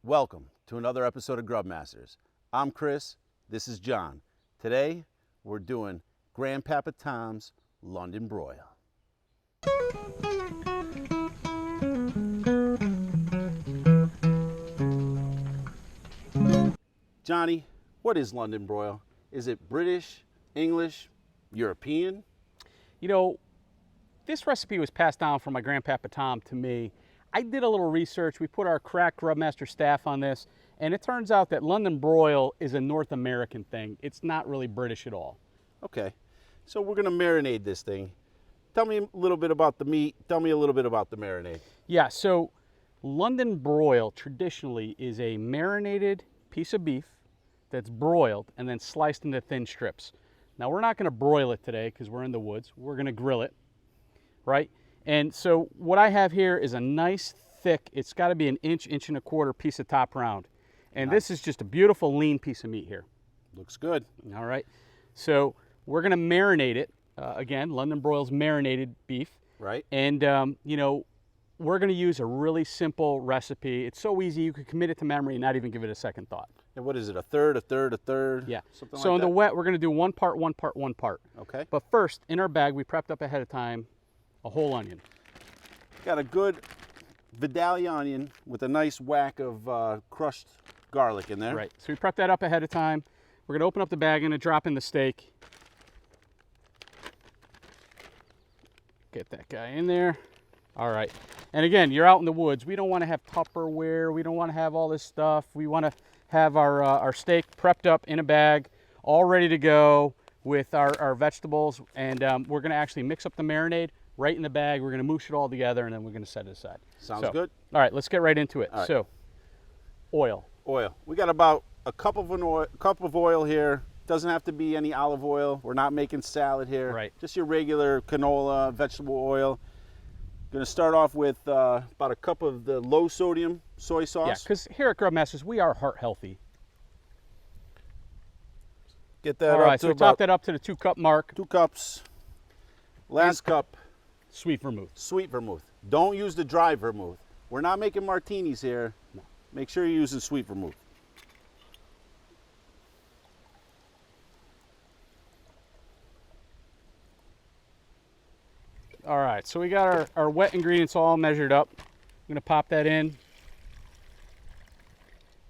Welcome to another episode of Grubmasters. I'm Chris, this is John. Today, we're doing Grandpapa Tom's London Broil. Johnny, what is London Broil? Is it British, English, European? You know, this recipe was passed down from my Grandpapa Tom to me. I did a little research. We put our crack Grubmaster staff on this, and it turns out that London Broil is a North American thing. It's not really British at all. Okay, so we're gonna marinate this thing. Tell me a little bit about the meat. Tell me a little bit about the marinade. Yeah, so London Broil traditionally is a marinated piece of beef that's broiled and then sliced into thin strips. Now, we're not gonna broil it today because we're in the woods. We're gonna grill it, right? And so what I have here is a nice thick, it's gotta be an inch, inch and a quarter piece of top round. And Nice. this is just a beautiful lean piece of meat here. Looks good. All right, so we're gonna marinate it. Again, London Broil's marinated beef. Right? And, you know, we're gonna use a really simple recipe. It's so easy, you could commit it to memory and not even give it a second thought. And what is it, a third, a third, a third? Yeah, Something so like in the that? wet, we're gonna do one part, one part, one part. Okay. But first, in our bag, we prepped up ahead of time a whole onion. Got a good Vidalia onion with a nice whack of crushed garlic in there. Right, so we prepped that up ahead of time. We're gonna open up the bag and drop in the steak. Get that guy in there. All right, and again, you're out in the woods. We don't wanna have Tupperware. We don't wanna have all this stuff. We wanna have our steak prepped up in a bag, all ready to go with our vegetables. And we're gonna actually mix up the marinade right in the bag. We're gonna moosh it all together and then we're gonna set it aside. Sounds So, good. All right, let's get right into it. All right. So, oil. Oil. We got about a cup of oil here. Doesn't have to be any olive oil. We're not making salad here. Right. Just your regular canola, vegetable oil. Gonna start off with about a cup of the low sodium soy Yeah, sauce. because here at Grubmasters, we are heart healthy. Get that All up right, to so we about top that up to the 2-cup mark. 2 cups. Last cup, Sweet vermouth. sweet vermouth. Don't use the dry vermouth. We're not making martinis here. No. Make sure you're using sweet vermouth. All right, so we got our wet ingredients all measured up. I'm gonna pop that in.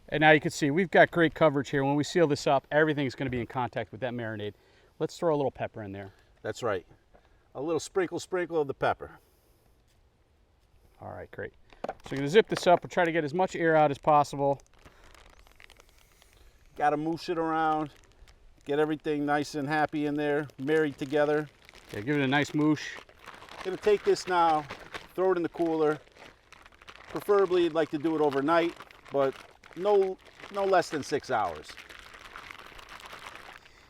And now you can see we've got great coverage here. When we seal this up, everything's gonna be in contact with that marinade. Let's throw a little pepper in there. That's right. A little sprinkle of the pepper. All right, great. So we're gonna zip this up. We'll try to get as much air out as possible. Got to moosh it around. Get everything nice and happy in there, married together. Yeah, give it a nice moosh. Gonna take this now, throw it in the cooler. Preferably, you'd like to do it overnight, but no less than 6 hours.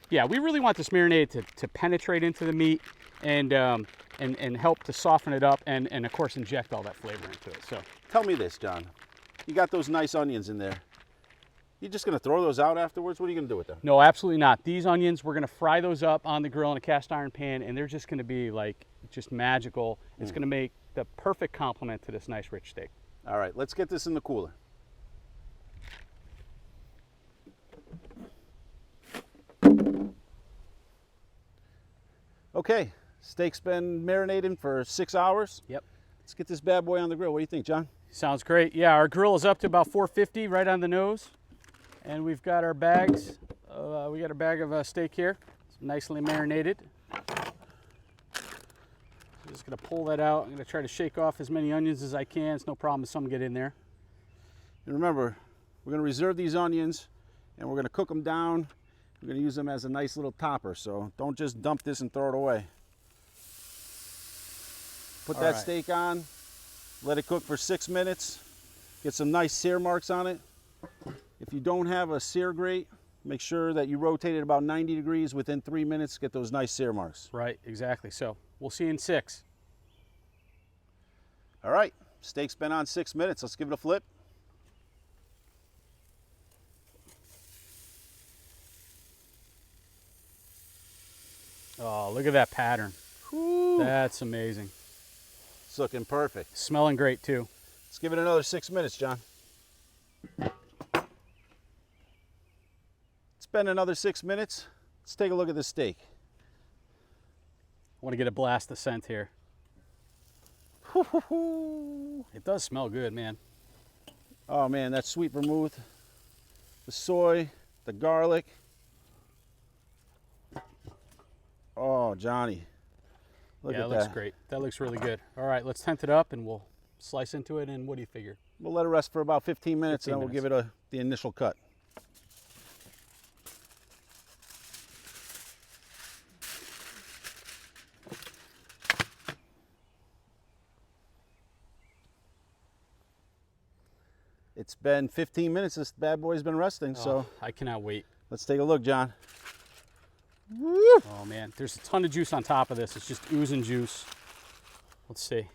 Yeah, we really want this marinade to penetrate into the meat and help to soften it up and of course inject all that flavor into it. So Tell me this, John. You got those nice onions in there. You just gonna throw those out afterwards? What are you gonna do with them? no, absolutely not. These onions, we're gonna fry those up on the grill in a cast iron pan, and they're just gonna be like just magical. It's gonna make the perfect complement to this nice rich steak. All right, let's get this in the cooler. Okay, steak's been marinating for 6 hours. Yep. Let's get this bad boy on the grill. What do you think, John? Sounds great. Yeah, our grill is up to about 450 right on the nose. And we've got our bags. We got a bag of steak here. It's nicely marinated. I'm just gonna pull that out. I'm gonna try to shake off as many onions as I can. It's no problem if some get in there. And remember, we're gonna reserve these onions and we're gonna cook them down. We're gonna use them as a nice little topper, so don't just dump this and throw it away. Put All that right. steak on, let it cook for 6 minutes, get some nice sear marks on it. If you don't have a sear grate, make sure that you rotate it about 90 degrees within 3 minutes, get those nice sear marks. Right, exactly. So we'll see you in 6. All right, steak's been on 6 minutes. Let's give it a flip. Oh, look at that pattern. Whew. That's amazing. It's looking perfect. Smelling great too. Let's give it another 6 minutes, John. It's been another 6 minutes. Let's take a look at this steak. I want to get a blast of scent here. It does smell good, man. Oh man, that sweet vermouth, the soy, the garlic. Oh, Johnny. Look Yeah, at that looks that. great. That looks really good. All right, let's tent it up and we'll slice into it. And what do you figure? We'll let it rest for about 15 minutes 15 and then we'll give it the initial cut. It's been 15 minutes this bad boy's been resting, so I cannot wait. let's take a look, John. Oh man, there's a ton of juice on top of this. It's just oozing juice. Let's see.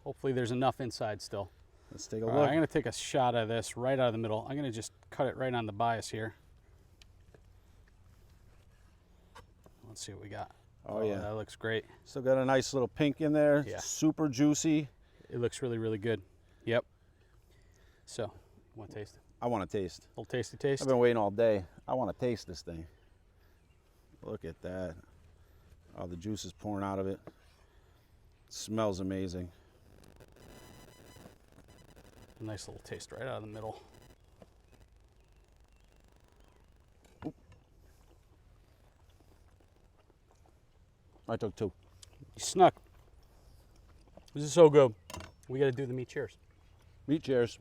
Hopefully there's enough inside still. Let's take a All look. right, I'm gonna take a shot of this right out of the middle. I'm gonna just cut it right on the bias here. Let's see what we got. Oh yeah, that looks great. still got a nice little pink in there. Yeah. Super juicy. It looks really, really good. Yep. So, you want to taste it? I want to taste. A little tasty taste. I've been waiting all day. I want to taste this thing. Look at that. Oh, the juice is pouring out of it. It smells amazing. A nice little taste right out of the middle. I took 2. You snuck. This is so good. We got to do the meat cheers. Meat cheers.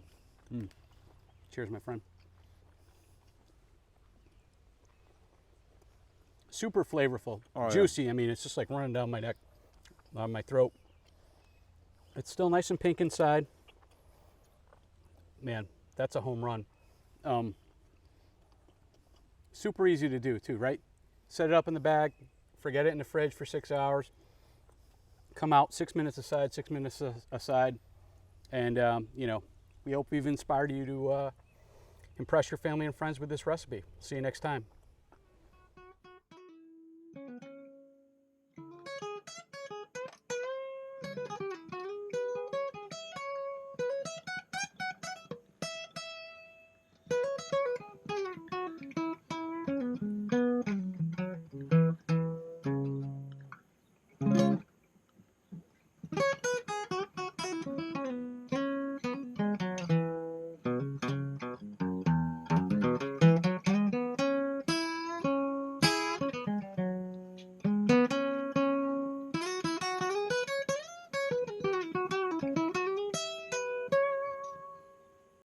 Cheers, my friend. Super flavorful, Oh, yeah. juicy. I mean, it's just like running down my neck, on my throat. It's still nice and pink inside. Man, that's a home run. Super easy to do too, right? Set it up in the bag, forget it in the fridge for 6 hours. Come out 6 minutes aside, 6 minutes aside, and you know, we hope we've inspired you to impress your family and friends with this recipe. See you next time.